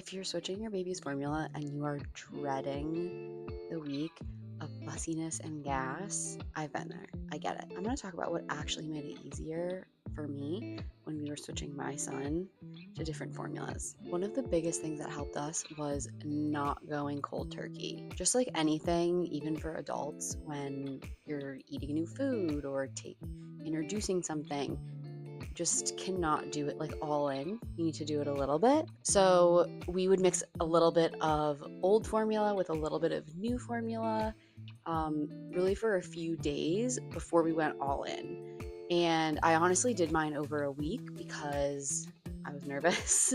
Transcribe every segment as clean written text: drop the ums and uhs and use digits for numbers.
If you're switching your baby's formula and you are dreading the week of fussiness and gas, I've been there. I get it. I'm going to talk about what actually made it easier for me when we were switching my son to different formulas. One of the biggest things that helped us was not going cold turkey. Just like anything, even for adults, when you're eating new food or introducing something, just cannot do it like all in. You need to do it a little bit. So we would mix a little bit of old formula with a little bit of new formula, really for a few days before we went all in. And I honestly did mine over a week because I was nervous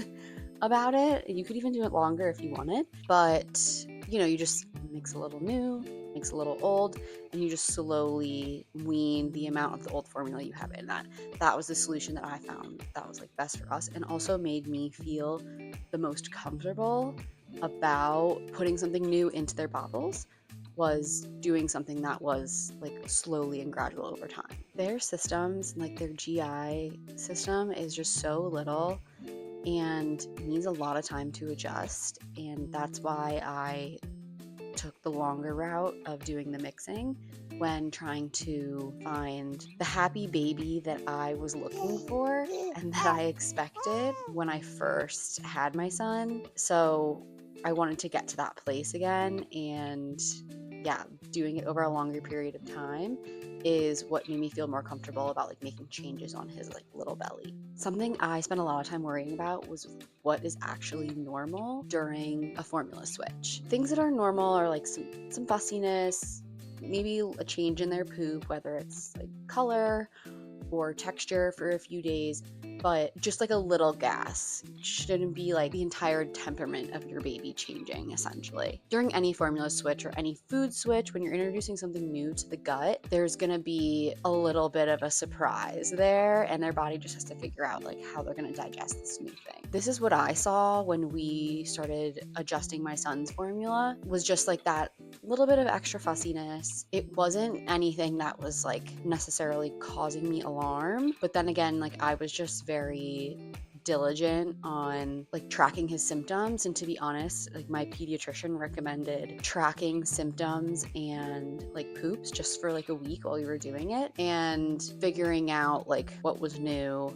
about it. You could even do it longer if you wanted, but you just mix a little new, mix a little old, and you just slowly wean the amount of the old formula you have in that. That was the solution that I found that was like best for us, and also made me feel the most comfortable about putting something new into their bottles, was doing something that was like slowly and gradual over time. Their systems, like their GI system, is just so little and needs a lot of time to adjust, and that's why I took the longer route of doing the mixing when trying to find the happy baby that I was looking for and that I expected when I first had my son. So I wanted to get to that place again, and doing it over a longer period of time is what made me feel more comfortable about like making changes on his like little belly. Something I spent a lot of time worrying about was what is actually normal during a formula switch. Things that are normal are like some fussiness, maybe a change in their poop, whether it's like color or texture for a few days, but just like a little gas. It shouldn't be like the entire temperament of your baby changing, essentially. During any formula switch or any food switch, when you're introducing something new to the gut, there's gonna be a little bit of a surprise there, and their body just has to figure out like how they're gonna digest this new thing. This is what I saw when we started adjusting my son's formula, was just like that little bit of extra fussiness. It wasn't anything that was like necessarily causing me alarm, but then again, like I was just very diligent on like tracking his symptoms, and to be honest, like my pediatrician recommended tracking symptoms and like poops just for like a week while we were doing it, and figuring out like what was new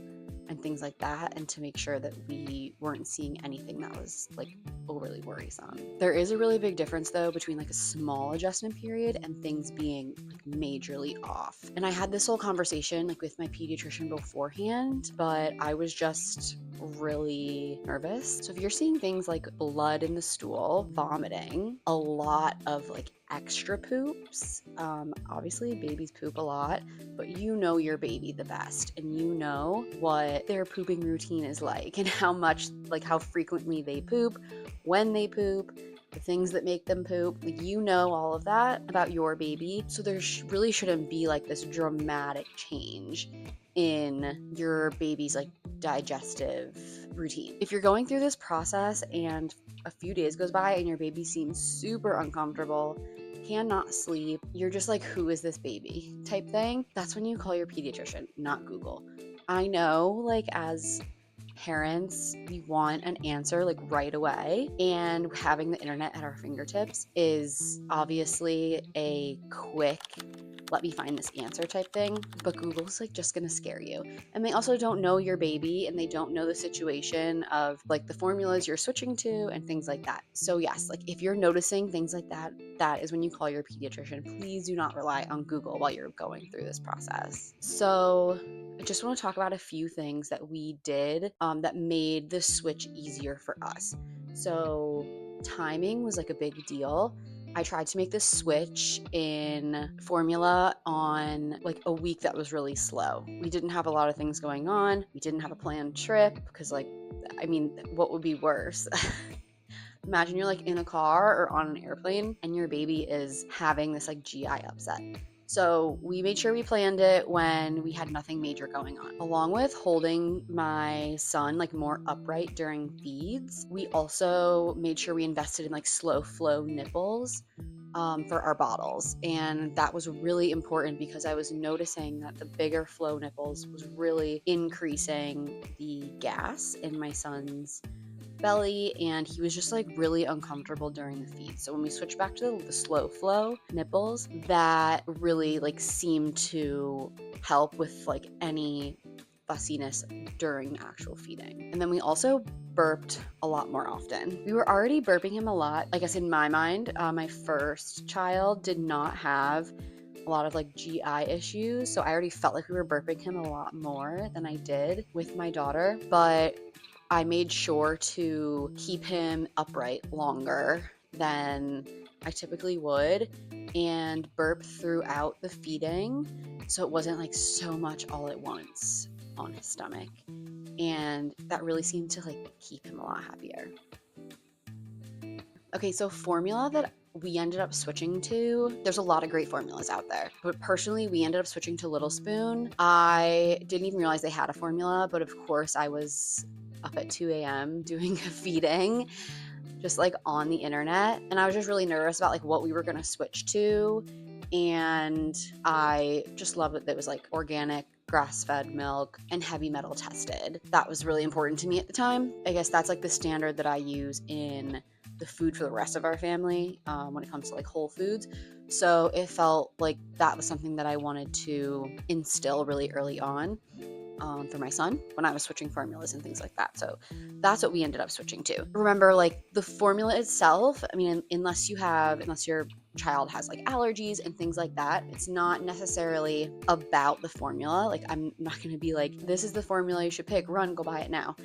and things like that, and to make sure that we weren't seeing anything that was like overly worrisome. There is a really big difference though between like a small adjustment period and things being like majorly off. And I had this whole conversation like with my pediatrician beforehand, but I was just really nervous. So if you're seeing things like blood in the stool, vomiting, a lot of like extra poops, obviously babies poop a lot, but you know your baby the best, and you know what their pooping routine is like, and how frequently they poop, when they poop, the things that make them poop. Like, you know all of that about your baby, so there really shouldn't be like this dramatic change in your baby's like digestive routine. If you're going through this process and a few days goes by and your baby seems super uncomfortable, cannot sleep, you're just like, who is this baby type thing, that's when you call your pediatrician, not Google. I know, like, as parents, we want an answer like right away, and having the internet at our fingertips is obviously a quick let me find this answer type thing, but Google's like just gonna scare you. And they also don't know your baby, and they don't know the situation of like the formulas you're switching to and things like that. So yes, like if you're noticing things like that, that is when you call your pediatrician. Please do not rely on Google while you're going through this process. So I just want to talk about a few things that we did that made the switch easier for us. So timing was like a big deal. I tried to make this switch in formula on like a week that was really slow. We didn't have a lot of things going on. We didn't have a planned trip because what would be worse? Imagine you're like in a car or on an airplane and your baby is having this like GI upset. So we made sure we planned it when we had nothing major going on. Along with holding my son like more upright during feeds, we also made sure we invested in like slow flow nipples for our bottles. And that was really important because I was noticing that the bigger flow nipples was really increasing the gas in my son's belly, and he was just like really uncomfortable during the feed. So when we switched back to the slow flow nipples, that really like seemed to help with like any fussiness during actual feeding. And then we also burped a lot more often. We were already burping him a lot. I guess in my mind, my first child did not have a lot of like GI issues, so I already felt like we were burping him a lot more than I did with my daughter, but I made sure to keep him upright longer than I typically would and burp throughout the feeding, so it wasn't like so much all at once on his stomach. And that really seemed to like keep him a lot happier. Okay, so formula that we ended up switching to, there's a lot of great formulas out there, but personally we ended up switching to Little Spoon. I didn't even realize they had a formula, but of course I was up at 2 a.m. doing a feeding just like on the internet, and I was just really nervous about like what we were going to switch to. And I just love that it was like organic, grass-fed milk and heavy metal tested. That was really important to me at the time. I guess that's like the standard that I use in the food for the rest of our family when it comes to like whole foods. So it felt like that was something that I wanted to instill really early on for my son when I was switching formulas and things like that. So that's what we ended up switching to. Remember, like the formula itself, I mean, unless your child has like allergies and things like that, it's not necessarily about the formula. Like I'm not going to be like, this is the formula you should pick, run, go buy it now.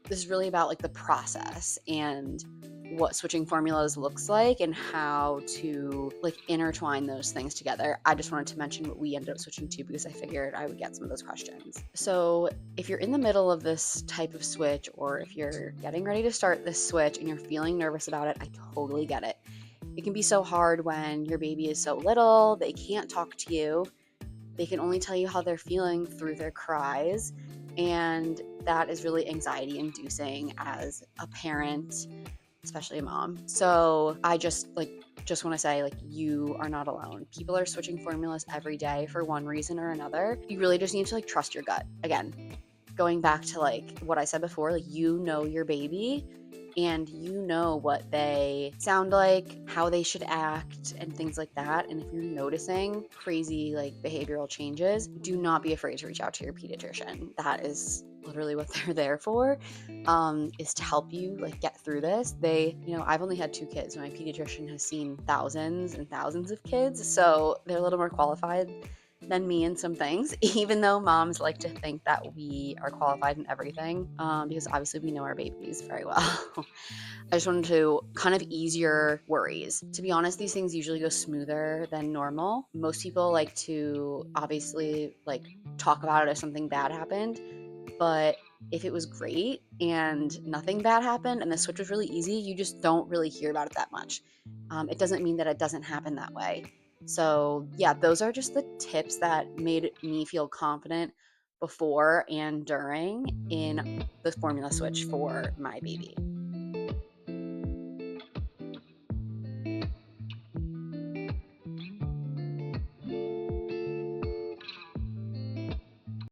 This is really about like the process and what switching formulas looks like and how to like intertwine those things together. I just wanted to mention what we ended up switching to because I figured I would get some of those questions. So if you're in the middle of this type of switch, or if you're getting ready to start this switch and you're feeling nervous about it, I totally get it. It can be so hard when your baby is so little, they can't talk to you. They can only tell you how they're feeling through their cries. And that is really anxiety inducing as a parent, especially a mom. So I just want to say, like, you are not alone. People are switching formulas every day for one reason or another. You really just need to like trust your gut. Again, going back to like what I said before, like you know your baby and you know what they sound like, how they should act and things like that. And if you're noticing crazy like behavioral changes, do not be afraid to reach out to your pediatrician. That is literally what they're there for, is to help you like get through this. I've only had 2 kids. My pediatrician has seen thousands and thousands of kids, so they're a little more qualified than me in some things, even though moms like to think that we are qualified in everything, because obviously we know our babies very well. I just wanted to kind of ease your worries. To be honest, these things usually go smoother than normal. Most people like to obviously like talk about it if something bad happened, but if it was great and nothing bad happened and the switch was really easy, you just don't really hear about it that much. It doesn't mean that it doesn't happen that way. So yeah, those are just the tips that made me feel confident before and during in the formula switch for my baby.